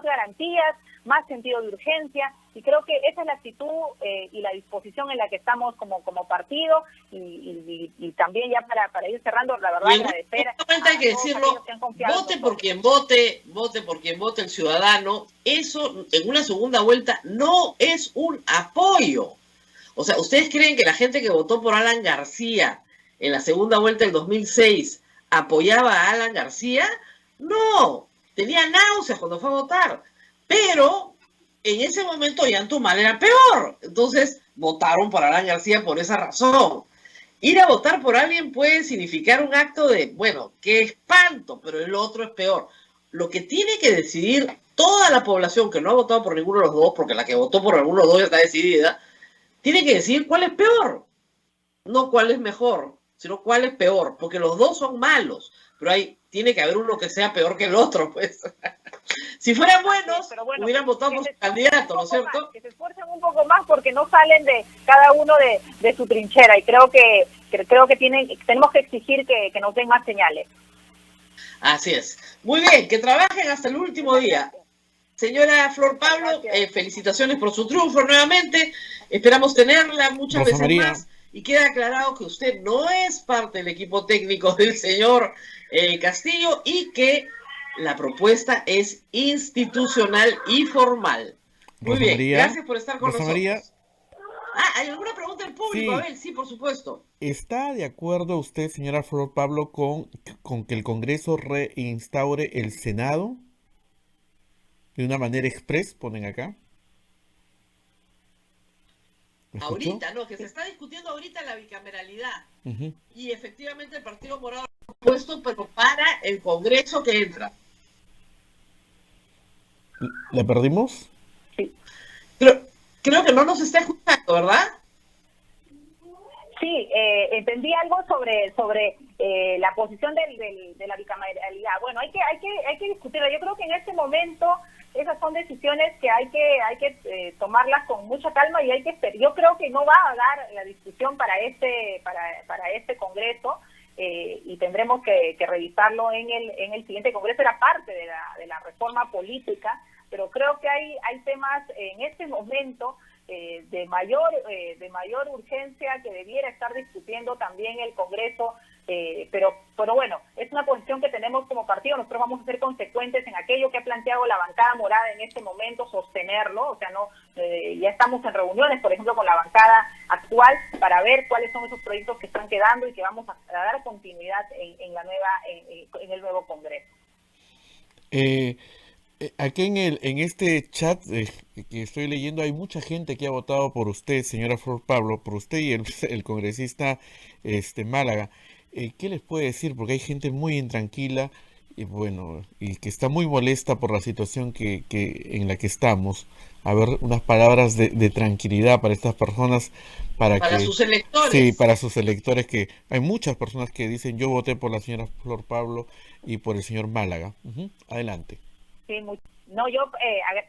garantías, más sentido de urgencia y creo que esa es la actitud y la disposición en la que estamos como partido y también ya para ir cerrando, la verdad agradecer hay que decirlo, vote por quien vote el ciudadano, eso en una segunda vuelta no es un apoyo. O sea, ¿ustedes creen que la gente que votó por Alan García en la segunda vuelta del 2006 apoyaba a Alan García? No, tenía náuseas cuando fue a votar, pero en ese momento Ollantumal era peor, entonces votaron por Alan García por esa razón. Ir a votar por alguien puede significar un acto de, bueno, qué espanto, pero el otro es peor. Lo que tiene que decidir toda la población que no ha votado por ninguno de los dos, porque la que votó por alguno de los dos ya está decidida, tiene que decidir cuál es peor, no cuál es mejor, sino cuál es peor, porque los dos son malos, pero tiene que haber uno que sea peor que el otro, pues. Si fueran buenos, hubieran votado por su candidato, ¿no es cierto? Que se esfuercen un poco más porque no salen de cada uno de su trinchera y creo que tenemos que exigir que nos den más señales. Así es. Muy bien, que trabajen hasta el último día. Señora Flor Pablo, felicitaciones por su triunfo nuevamente. Esperamos tenerla muchas veces más. Y queda aclarado que usted no es parte del equipo técnico del señor Castillo y que la propuesta es institucional y formal. Muy bien, gracias por estar con nosotros. ¿Hay alguna pregunta del público? Sí. Abel, sí, por supuesto. ¿Está de acuerdo usted, señora Flor Pablo, con que el Congreso reinstaure el Senado? De una manera express, ponen acá. Ahorita, no, que se está discutiendo ahorita la bicameralidad. Y efectivamente el Partido Morado lo ha puesto, pero para el Congreso que entra. ¿La perdimos? Sí. Creo que no nos está escuchando, ¿verdad? Sí, entendí algo sobre la posición de la bicameralidad. Bueno, hay que discutirla. Yo creo que en este momento esas son decisiones que hay que tomarlas con mucha calma y yo creo que no va a dar la discusión para este Congreso y tendremos que revisarlo en el siguiente Congreso. Era parte de la reforma política, pero creo que hay temas en este momento de mayor urgencia que debiera estar discutiendo también el Congreso, pero bueno, es una posición que tenemos como partido. Nosotros vamos a ser consecuentes en aquello que ha planteado la bancada morada en este momento, sostenerlo, o sea, ya estamos en reuniones, por ejemplo, con la bancada actual para ver cuáles son esos proyectos que están quedando y que vamos a dar continuidad en el nuevo Congreso. Aquí en este chat que estoy leyendo hay mucha gente que ha votado por usted, señora Flor Pablo, por usted y el congresista Málaga. ¿Qué les puede decir? Porque hay gente muy intranquila y bueno, y que está muy molesta por la situación en la que estamos. A ver, unas palabras de tranquilidad para estas personas, para sus electores. Sí, para sus electores, que hay muchas personas que dicen yo voté por la señora Flor Pablo y por el señor Málaga. Adelante. Sí, no,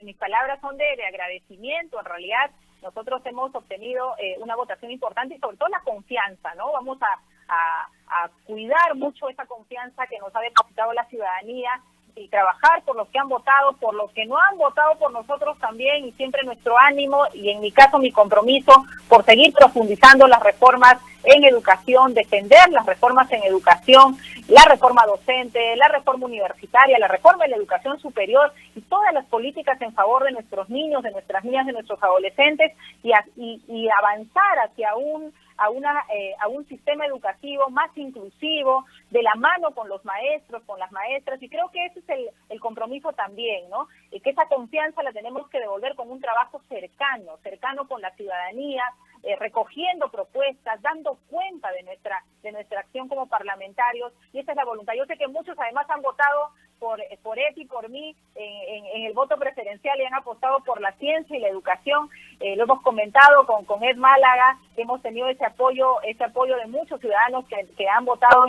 mis palabras son de agradecimiento. En realidad nosotros hemos obtenido una votación importante y sobre todo la confianza, ¿no? Vamos a cuidar mucho esa confianza que nos ha depositado la ciudadanía y trabajar por los que han votado, por los que no han votado por nosotros también, y siempre nuestro ánimo y en mi caso mi compromiso por seguir profundizando las reformas en educación, defender las reformas en educación, la reforma docente, la reforma universitaria, la reforma en la educación superior y todas las políticas en favor de nuestros niños, de nuestras niñas, de nuestros adolescentes y avanzar hacia a un sistema educativo más inclusivo, de la mano con los maestros, con las maestras, y creo que ese es el compromiso también, ¿no? Y que esa confianza la tenemos que devolver con un trabajo cercano con la ciudadanía, recogiendo propuestas, dando cuenta de nuestra acción como parlamentarios, y esa es la voluntad. Yo sé que muchos además han votado por Eti y por mí en el voto preferencial y han apostado por la ciencia y la educación. Lo hemos comentado con Ed Málaga, que hemos tenido ese apoyo de muchos ciudadanos que han votado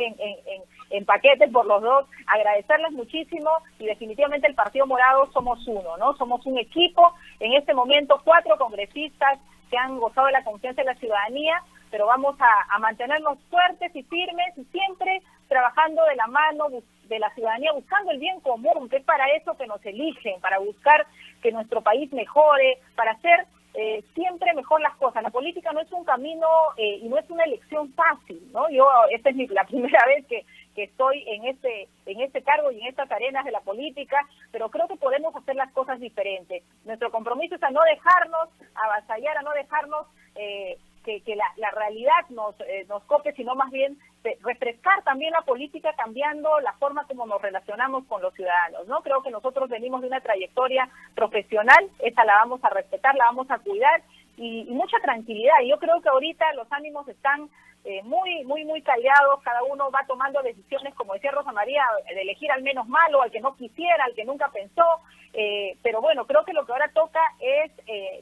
en paquetes por los dos. Agradecerles muchísimo, y definitivamente el Partido Morado somos uno, ¿no? Somos un equipo, en este momento 4 congresistas que han gozado de la confianza de la ciudadanía, pero vamos a mantenernos fuertes y firmes y siempre trabajando de la mano de la ciudadanía, buscando el bien común, que es para eso que nos eligen, para buscar que nuestro país mejore, para hacer siempre mejor las cosas. La política no es un camino y no es una elección fácil, ¿no? Esta es la primera vez que estoy en este cargo y en estas arenas de la política, pero creo que podemos hacer las cosas diferentes. Nuestro compromiso es a no dejarnos avasallar, a no dejarnos que la realidad nos cope, sino más bien refrescar también la política, cambiando la forma como nos relacionamos con los ciudadanos, ¿no? Creo que nosotros venimos de una trayectoria profesional, esa la vamos a respetar, la vamos a cuidar, y mucha tranquilidad. Y yo creo que ahorita los ánimos están muy caldeados, cada uno va tomando decisiones, como decía Rosa María, de elegir al menos malo, al que no quisiera, al que nunca pensó, pero bueno, creo que lo que ahora toca es,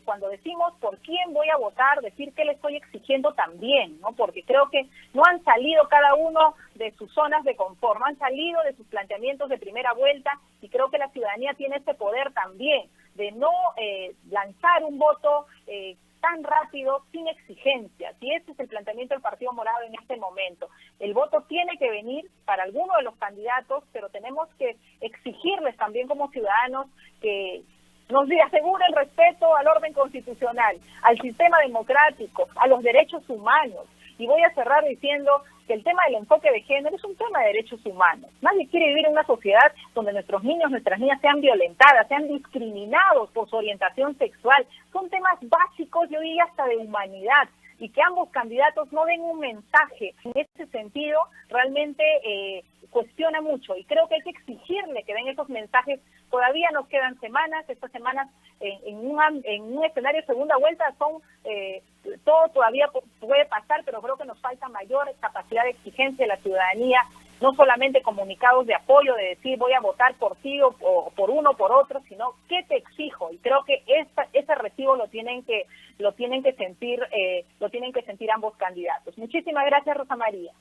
cuando decimos por quién voy a votar, decir qué le estoy exigiendo también, ¿no? Porque creo que no han salido cada uno de sus zonas de confort, no han salido de sus planteamientos de primera vuelta, y creo que la ciudadanía tiene ese poder también, de no lanzar un voto tan rápido, sin exigencias, y ese es el planteamiento del Partido Morado en este momento. El voto tiene que venir para alguno de los candidatos, pero tenemos que exigirles también como ciudadanos que nos asegure el respeto al orden constitucional, al sistema democrático, a los derechos humanos. Y voy a cerrar diciendo que el tema del enfoque de género es un tema de derechos humanos. Nadie quiere vivir en una sociedad donde nuestros niños, nuestras niñas sean violentadas, sean discriminados por su orientación sexual. Son temas básicos, yo diría hasta de humanidad, y que ambos candidatos no den un mensaje en ese sentido realmente cuestiona mucho, y creo que hay que exigirle que den esos mensajes. Todavía nos quedan semanas, estas semanas en un escenario de segunda vuelta son todo todavía puede pasar, pero creo que nos falta mayor capacidad de exigencia de la ciudadanía, no solamente comunicados de apoyo, de decir voy a votar por ti o por uno o por otro, sino qué te exijo, y creo que ese recibo lo tienen que sentir ambos candidatos. Muchísimas gracias, Rosa María.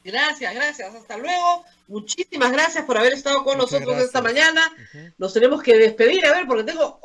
Gracias, hasta luego. Muchísimas gracias por haber estado con Muchas nosotros esta gracias. mañana. Ujú. Nos tenemos que despedir, a ver, porque tengo